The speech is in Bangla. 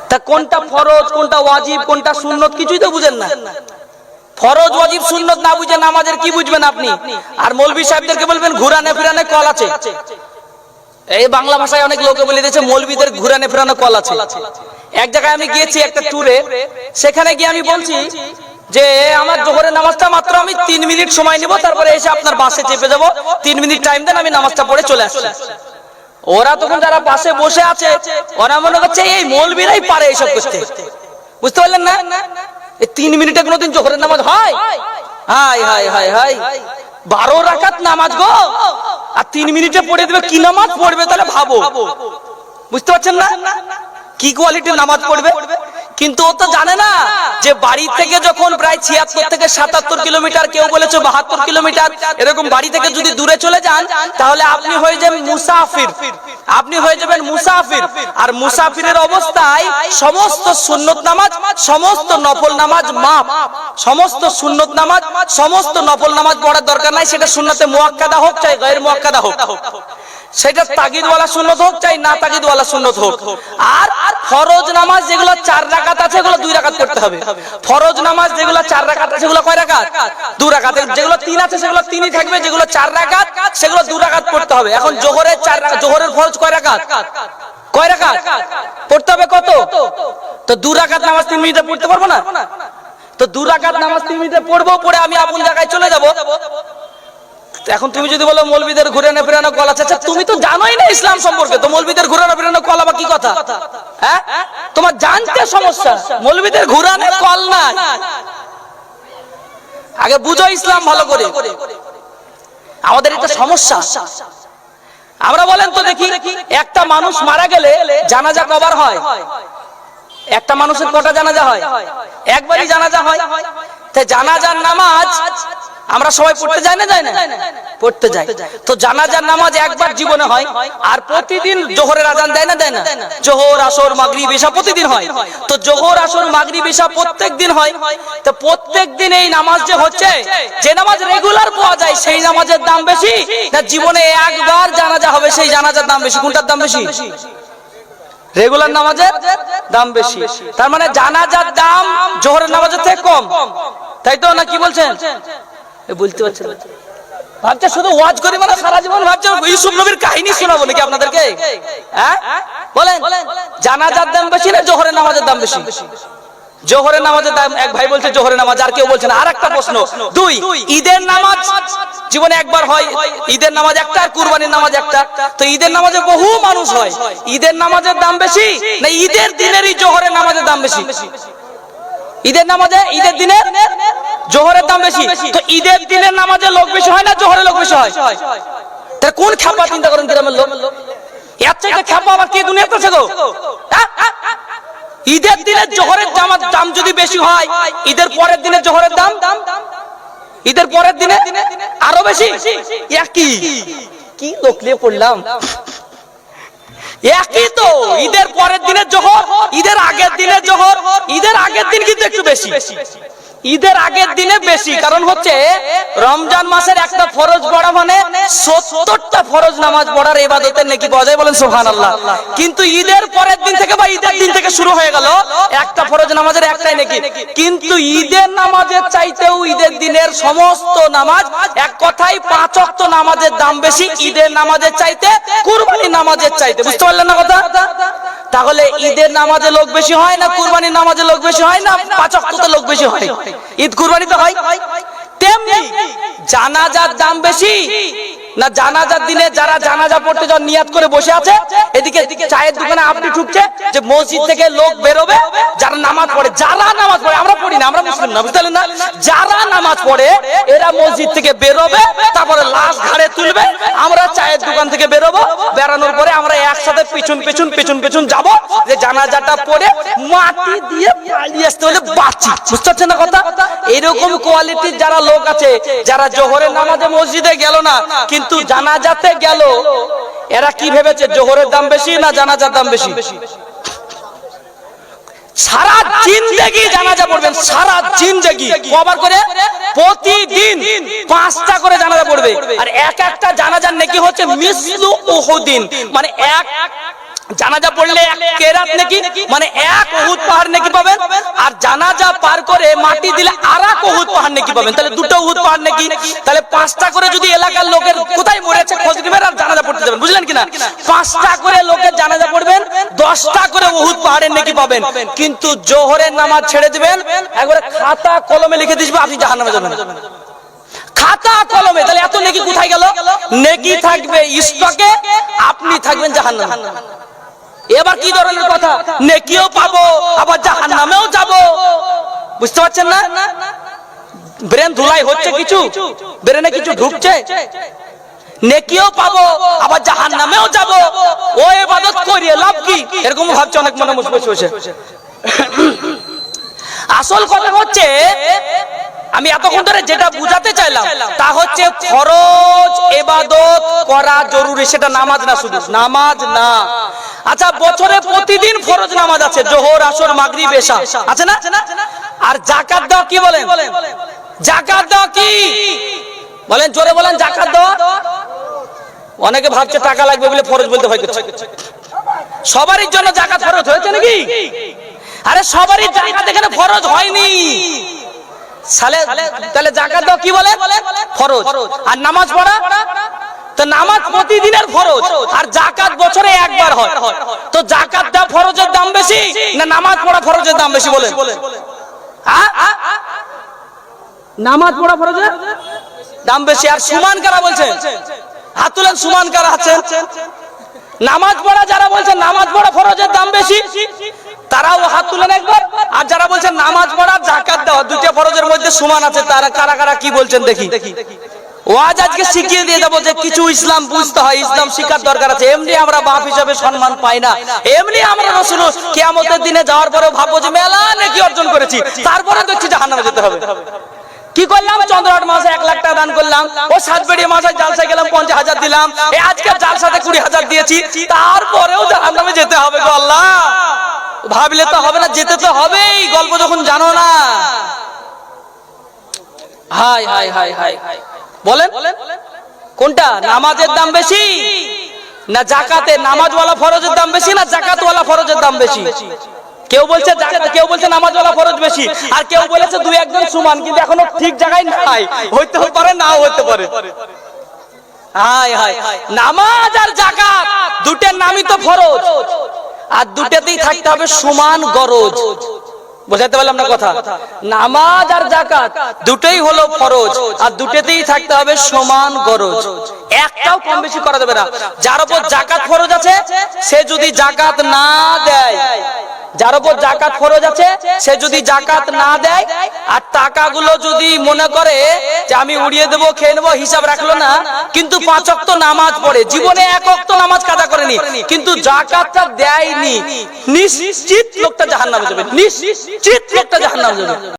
তা কোনটা ফরজ কোনটা ওয়াজিব কোনটা সুন্নত কিছুই তো বুঝেন না। ফরজ ওয়াজিব সুন্নত না বুঝে নামাজের কি বুঝবেন আপনি? আর মৌলভী সাহেবদেরকে বলবেন ঘুরানে ফিরানে কল আছে। এই বাংলা ভাষায় অনেক লোকে বলে দিয়েছে মৌলভীদের ঘুরানে ফিরানে কল আছে। এক জায়গায় আমি গিয়েছি একটা ট্যুরে, সেখানে গিয়ে আমি বলছি যে আমার জোহরের নামাজটা মাত্র আমি 3 মিনিট সময় নিব, তারপরে এসে আপনার বাসে চেপে যাব, 3 মিনিট টাইম দেন, আমি নামাজটা পড়ে চলে আসছি। ওরা তখন যারা পাশে বসে আছে ওরা মনে করছে এই মৌলভীরাই পারে এইসব করতে। বুঝতে পারলেন না? এই 3 মিনিটে কোনোদিন জোহরের নামাজ হয়? হাই হাই হাই হাই, 12 রাকাত নামাজ গো, আর 3 মিনিটে পড়ে দেবে। কি নামাজ পড়বে তাহলে ভাবো। বুঝতে পারছেন না কি কোয়ালিটির নামাজ পড়বে? কিন্তু ও তো জানে না যে বাড়ি থেকে যখন প্রায় 76 থেকে 77 কিলোমিটার, কেউ বলেছে 72 কিলোমিটার, এরকম বাড়ি থেকে যদি দূরে চলে যান তাহলে আপনি হয়ে যাবেন মুসাফির। আপনি হয়ে যাবেন মুসাফির। আর মুসাফিরের অবস্থায় সমস্ত সুন্নত নামাজ সমস্ত নফল নামাজ মাফ। সমস্ত সুন্নত নামাজ সমস্ত নফল নামাজ পড়ার দরকার নাই, সেটা সুন্নতে মুআক্কাদা হোক চাই গায়র মুআক্কাদা হোক, সেটা তাগিদওয়ালা সুন্নত হোক চাই না তাগিদওয়ালা সুন্নত হোক। আর ফরজ নামাজ যেগুলো 4 রাকাত আছে সেগুলো 2 রাকাত পড়তে হবে। ফরজ নামাজ যেগুলো 4 রাকাত আছে সেগুলো কয় রাকাত? 2 রাকাত। যেগুলো 3 আছে সেগুলো 3ই থাকবে, যেগুলো 4 রাকাত সেগুলো 2 রাকাত পড়তে হবে। এখন জোহরের 4 রাকাত, জোহরের ফরজ কয় রাকাত? কয় রাকাত পড়তে হবে? কত? তো 2 রাকাত নামাজ 3 মিনিটে পড়তে পারবো না? তো 2 রাকাত নামাজ 3 মিনিটে পড়বো, পড়ে আমি আপন জায়গায় চলে যাব। এখন তুমি যদি বলো মৌলভীদের ঘুরানো ফিরানো কল আছে, তুমি তো জানোই না ইসলাম সম্পর্কে, তো মৌলভীদের ঘুরানো ফিরানো কল আবার কি কথা? হ্যাঁ, তোমার জানতে সমস্যা, মৌলভীদের ঘুরানো কল না। আগে বুঝো ইসলাম ভালো করে, আমাদের এটা সমস্যা। আমরা বলেন তো দেখি, একটা মানুষ মারা গেলে জানাজা কবার হয়? একটা মানুষের কটা জানাজা হয়? একবারই জানাজা হয়। তাই জানাজার নামাজ আমরা সবাই পড়তে যাই না, যাই না? পড়তে যাই। তো জানাজার নামাজ একবার জীবনে হয়, আর প্রতিদিন জোহরের আজান দেয় না, দেয় না? জোহর আসর মাগরিব এশা প্রতিদিন হয়। তো জোহর আসর মাগরিব এশা প্রত্যেকদিন হয়। তো প্রত্যেকদিন এই নামাজ যে হচ্ছে, যে নামাজ রেগুলার পাওয়া যায় সেই নামাজের দাম বেশি না জীবনে একবার জানাজা হবে সেই জানাজার দাম বেশি? কোনটার দাম বেশি? রেগুলার নামাজের দাম বেশি। তার মানে জানাজার দাম জোহরের নামাজের থেকে কম, তাই তো? না কি বলছেন? বলতে পারছেন না? ভাবছে শুধু ওয়াজ করি মানে সারা জীবন ভাবছে ইউসুফ নবীর কাহিনী শোনাবো নাকি আপনাদেরকে? হ্যাঁ বলেন, জানাজার দাম বেশি না জোহরের নামাজের দাম বেশি? জোহরের নামাজের দাম। এক ভাই বলছে জোহরের নামাজ, আর কেউ বলছে না। আর একটা প্রশ্ন, 2 ঈদের নামাজ জীবনে একবার হয়, ঈদের নামাজ একটা আর কুরবানির নামাজ একটা। তো ঈদের নামাজে বহু মানুষ হয়, ঈদের নামাজের দাম বেশি না ঈদের দিনেরই জোহরের নামাজের দাম বেশি? ঈদের নামাজে, ঈদের দিনের জোহরের দাম বেশি। তো ঈদের দিনের নামাজে লোক বেশি হয় না জোহরের লোক বেশি হয়? তার কোন খ্যাপা চিন্তা করেন গ্রামের লোক? এর চাইতে খ্যাপা আবার কি দুনিয়াতে আছে গো? ঈদের দিনে জোহরের দাম যদি বেশি হয়, ঈদের পরের দিনে জোহরের দাম, ঈদের পরের দিনে আরো বেশি। একই কি লোক নিয়ে পড়লাম, একই তো। ঈদের পরের দিনের জোহর, ঈদের আগের দিনের জোহর, ঈদের আগের দিন কিন্তু একটু বেশি। ঈদের আগের দিনে বেশি, কারণ হচ্ছে রমজান মাসের একটা ফরজ পড়া মানে 70টা ফরজ নামাজ পড়ার ইবাদতের নেকি পাওয়া যায়, বলেন সুবহানাল্লাহ। কিন্তু ঈদের পরের দিন থেকে বা ঈদের দিন থেকে শুরু হয়ে গেল একটা ফরজ নামাজের একটাই নেকি। কিন্তু ঈদের নামাজের চাইতেও ঈদের দিনের সমস্ত নামাজ, এক কথায় 5 ওয়াক্ত নামাজের দাম বেশি ঈদের নামাজের চাইতে কুরবানির নামাজের চাইতে। বুঝতে পারলেন না কথা? তাহলে ঈদের নামাজে লোক বেশি হয় না কুরবানির নামাজে লোক বেশি হয় না 5 ওয়াক্ততে লোক বেশি হয়? ঈদ কুরবানিতে হয়। তেমনি জানাজার দাম বেশি না জানাজার দিনে যারা জানাজা পড়তে যাওয়ার নিয়াত করে বসে আছে, এদিকে চায়ের দোকানে আপনি ঢুকছে যে মসজিদ থেকে লোক বেরোবে যারা নামাজ পড়ে, যারা নামাজ পড়ে, আমরা পড়ি না, আমরা মুসলিম না, বুঝতে পারলেন না? যারা নামাজ পড়ে এরা মসজিদ থেকে বেরোবে, তারপরে লাশ ঘাড়ে তুলবে, আমরা চায়ের দোকান থেকে বেরোবো, বেরানোর পরে আমরা একসাথে পিছন পিছন পিছন পিছন যাব, যে জানাজাটা পড়ে মাটি দিয়ে পালিয়ে আসতে হলে বাঁচি। বুঝতে পারছেন না কথা? এরকম কোয়ালিটির যারা লোক আছে, যারা জোহরের নামাজে মসজিদে গেল না কিন্তু জানাজাতে গেল, এরা কি ভেবেছে জোহরের দাম বেশি না জানাজার দাম বেশি? সারা জিন্দেগি জানাজা পড়বেন, সারা জিন্দেগি কবার করে? প্রতিদিন 5টা করে জানাজা পড়বে। আর এক একটা জানাজার নেকি হচ্ছে মিসলু উহুদিন, মানে জানাজা পড়লে এক কেরাত নেকি, মানে এক উহুদ পাহাড় নেকি পাবেন, আর জানাজা পার করে মাটি দিলে আর এক উহুদ পাহাড় নেকি পাবেন। তাহলে দুটো উহুদ পাহাড় নেকি। তাহলে 5টা করে যদি এলাকার লোকের কোথায় মরেছে খোঁজ নেবেন আর জানাজা পড়তে যাবেন, বুঝলেন কিনা? 5টা করে লোকের জানাজা পড়বেন, 10টা করে উহুদ পাহাড়ের নেকি পাবেন। কিন্তু জোহরের নামাজ ছেড়ে দিবেন, একবারে খাতা কলমে লিখে দিবেন আপনি জাহান্নামে যাবেন, খাতা কলমে। তাহলে এত নেকি কোথায় গেল? নেকি থাকবে স্টকে, আপনি থাকবেন জাহান্নামে। এবার কি ধরনের কথা? নেকিও পাবো আবার জাহান্নামেও যাব, বুঝতে পারছেন না? ব্রেন ধুলাই হচ্ছে, কিছু ব্রেনে কিছু ঢুকছে। নেকিও পাবো আবার জাহান্নামেও যাব, ও ইবাদত করিয়ে লাভ কি? এরকম ভাবছে অনেক মনে বসে বসে। আসল কথা হচ্ছে, আমি এতক্ষণ ধরে যেটা বুঝাতে চাইলাম তা হচ্ছে ফরজ ইবাদত করা জরুরি, সেটা নামাজ না, শুধু নামাজ না। আচ্ছা, বছরে প্রতিদিন ফরজ নামাজ আছে, জোহর, আসর, মাগরিব, এশা, আছে না? আর যাকাত দাও কি বলেন? যাকাত দাও কি বলেন? জোরে বলেন, যাকাত দাও। অনেকে ভাবছে টাকা লাগবে বলে ফরজ বলতে ভয় করছে। সবারই জন্য যাকাত ফরজ হয়েছে নাকি? আরে সবারই যাকাত এখানে ফরজ হয়নি। তাহলে যাকাত দাও কি বলে? ফরজ। আর নামাজ পড়া তো নামাজ প্রতিদিনের ফরজ, আর যাকাত বছরে একবার হয়। তো যাকাত দাও ফরজের দাম বেশি না নামাজ পড়া ফরজের দাম বেশি বলেন? নামাজ পড়া ফরজের দাম বেশি। আর সুমান কারা বলছেন? হাত তুলেন, সুমান কারা আছেন? নামাজ পড়া যারা বলছেন নামাজ পড়া ফরজের দাম বেশি, তারাও হাত তুলেন একবার। আর যারা বলছেন নামাজ পড়া যাকাত দেওয়া দুইটা ফরজের মধ্যে সমান আছে, তারা কারা কারা কি বলছেন দেখি। ওয়াজ আজকে শিখিয়ে দিয়ে যাবো যে কিছু ইসলাম বুঝতে হয়, ইসলাম শিখার দরকার আছে। এমনি আমরা বাপ হিসাবে সম্মান পাই না, এমনি আমরা রাসূল কিয়ামতের দিনে যাওয়ার পরেও ভাববো যে মেলা নেকি অর্জন করেছি, তারপরে দেখছি জাহান্নামে যেতে হবে। কি করলাম? চন্দ্রহাট মাসে 1 লাখ টাকা দান করলাম, ও সাতবেড়ি মাসে জালসা গেলাম 50,000 দিলাম, এই আজকে জালসাতে 20,000 দিয়েছি, তারপরেও জাহান্নামে যেতে হবে গো আল্লাহ। ভাবলে তো হবে না, যেতে তো হবেই, গল্প যখন জানো না। হাই হাই হাই হাই, বলেন কোনটা নামাজের দাম বেশি না জাকাতে? নামাজওয়ালা ফরজের দাম বেশি না জাকাতওয়ালা ফরজের দাম বেশি? কেউ বলছে জাকাত, কেউ বলছে নামাজওয়ালা ফরজ বেশি, আর কেউ বলেছে দুই একজন সমান, কিন্তু এখনো ঠিক জায়গায় নাই, হইতে পারে নাও হইতে পারে। হাই হাই, নামাজ আর জাকাত দুটের নামই তো ফরজ, আর দুটেতেই থাকতে হবে সমান গরজ। বুঝাতে পারলাম না কথা? নামাজ আর যাকাত দুটোই হলো ফরজ, আর দুটোতেই থাকতে হবে সমান গরজ, একটাও কম বেশি করা যাবে না। যার উপর যাকাত ফরজ আছে সে যদি যাকাত না দেয়, যার উপর যাকাত ফরজ আছে সে যদি যাকাত না দেয়, আর টাকাগুলো যদি মনে করে যে আমি উড়িয়ে দেবো, খেয়ে নেবো, হিসাব রাখলো না, কিন্তু 5 ওয়াক্ত নামাজ পড়ে, জীবনে 1 ওয়াক্ত নামাজ কাজা করেনি, কিন্তু যাকাতটা দেয়নি, নিশ্চিত লোকটা জাহান্নামে যাবে, নিশ্চিত লোকটা জাহান্নামে যাবে।